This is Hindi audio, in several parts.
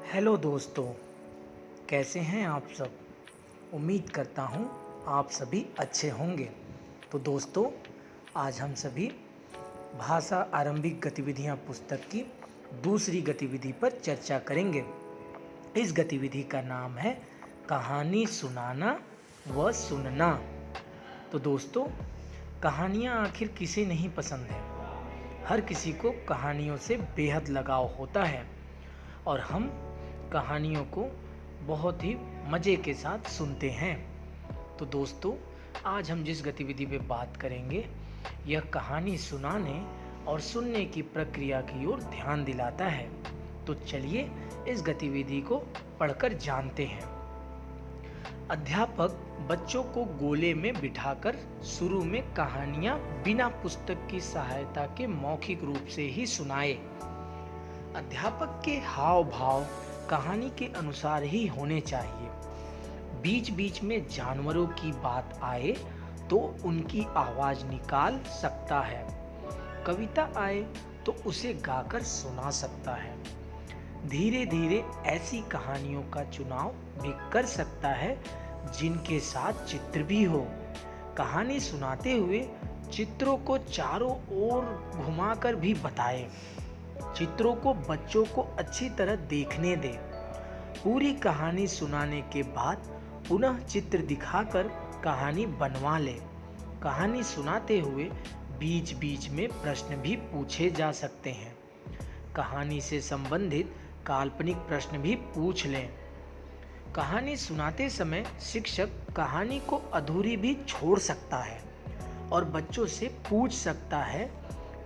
हेलो दोस्तों, कैसे हैं आप सब। उम्मीद करता हूँ आप सभी अच्छे होंगे। तो दोस्तों, आज हम सभी भाषा आरंभिक गतिविधियाँ पुस्तक की दूसरी गतिविधि पर चर्चा करेंगे। इस गतिविधि का नाम है कहानी सुनाना व सुनना। तो दोस्तों, कहानियाँ आखिर किसे नहीं पसंद है। हर किसी को कहानियों से बेहद लगाव होता है और हम कहानियों को बहुत ही मज़े के साथ सुनते हैं। तो दोस्तों, आज हम जिस गतिविधि पे बात करेंगे यह कहानी सुनाने और सुनने की प्रक्रिया की ओर ध्यान दिलाता है। तो चलिए इस गतिविधि को पढ़कर जानते हैं। अध्यापक बच्चों को गोले में बिठाकर शुरू में कहानियाँ बिना पुस्तक की सहायता के मौखिक रूप से ही सुनाए। अध्यापक के हाव भाव कहानी के अनुसार ही होने चाहिए। बीच बीच में जानवरों की बात आए तो उनकी आवाज निकाल सकता है। कविता आए तो उसे गाकर सुना सकता है। धीरे धीरे ऐसी कहानियों का चुनाव भी कर सकता है जिनके साथ चित्र भी हो। कहानी सुनाते हुए चित्रों को चारों ओर घुमाकर भी बताए। चित्रों को बच्चों को अच्छी तरह देखने दे। पूरी कहानी सुनाने के बाद पुनः चित्र दिखाकर कहानी बनवा ले। कहानी सुनाते हुए बीच बीच में प्रश्न भी पूछे जा सकते हैं। कहानी से संबंधित काल्पनिक प्रश्न भी पूछ लें। कहानी सुनाते समय शिक्षक कहानी को अधूरी भी छोड़ सकता है और बच्चों से पूछ सकता है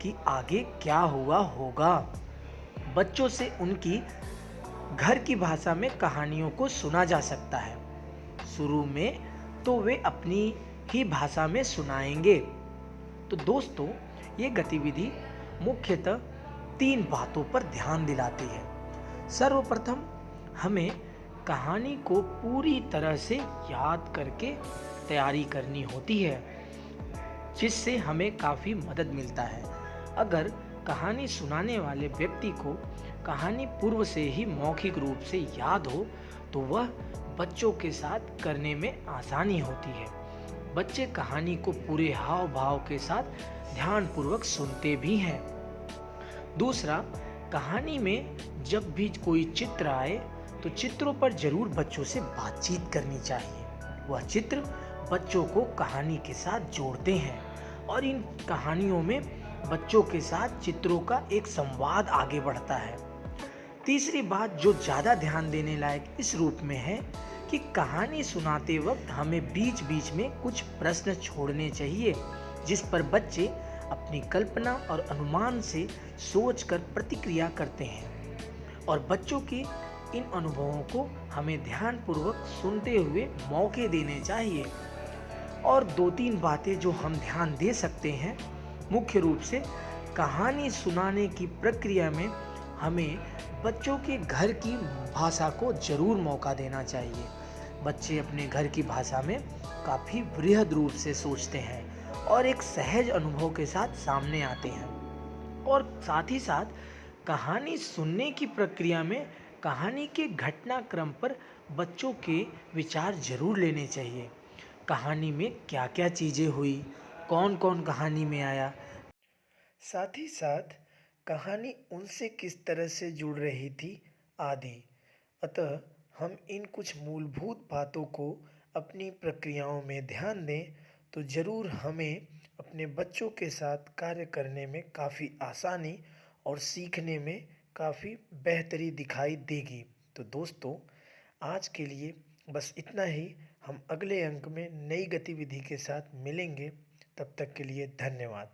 कि आगे क्या हुआ होगा। बच्चों से उनकी घर की भाषा में कहानियों को सुना जा सकता है। शुरू में तो वे अपनी ही भाषा में सुनाएंगे। तो दोस्तों, ये गतिविधि मुख्यतः 3 बातों पर ध्यान दिलाती है। सर्वप्रथम हमें कहानी को पूरी तरह से याद करके तैयारी करनी होती है, जिससे हमें काफ़ी मदद मिलता है। अगर कहानी सुनाने वाले व्यक्ति को कहानी पूर्व से ही मौखिक रूप से याद हो तो वह बच्चों के साथ करने में आसानी होती है। बच्चे कहानी को पूरे हाव भाव के साथ ध्यानपूर्वक सुनते भी हैं। दूसरा, कहानी में जब भी कोई चित्र आए तो चित्रों पर जरूर बच्चों से बातचीत करनी चाहिए। वह चित्र बच्चों को कहानी के साथ जोड़ते हैं और इन कहानियों में बच्चों के साथ चित्रों का एक संवाद आगे बढ़ता है। तीसरी बात जो ज़्यादा ध्यान देने लायक इस रूप में है कि कहानी सुनाते वक्त हमें बीच बीच में कुछ प्रश्न छोड़ने चाहिए जिस पर बच्चे अपनी कल्पना और अनुमान से सोचकर प्रतिक्रिया करते हैं और बच्चों के इन अनुभवों को हमें ध्यानपूर्वक सुनते हुए मौके देने चाहिए। और 2-3 बातें जो हम ध्यान दे सकते हैं, मुख्य रूप से कहानी सुनाने की प्रक्रिया में हमें बच्चों के घर की भाषा को जरूर मौका देना चाहिए। बच्चे अपने घर की भाषा में काफ़ी वृहद रूप से सोचते हैं और एक सहज अनुभव के साथ सामने आते हैं। और साथ ही साथ कहानी सुनने की प्रक्रिया में कहानी के घटनाक्रम पर बच्चों के विचार जरूर लेने चाहिए। कहानी में क्या क्या चीज़ें हुई, कौन कौन कहानी में आया, साथ ही साथ कहानी उनसे किस तरह से जुड़ रही थी आदि। अतः हम इन कुछ मूलभूत बातों को अपनी प्रक्रियाओं में ध्यान दें तो ज़रूर हमें अपने बच्चों के साथ कार्य करने में काफ़ी आसानी और सीखने में काफ़ी बेहतरी दिखाई देगी। तो दोस्तों, आज के लिए बस इतना ही। हम अगले अंक में नई गतिविधि के साथ मिलेंगे। तब तक के लिए धन्यवाद।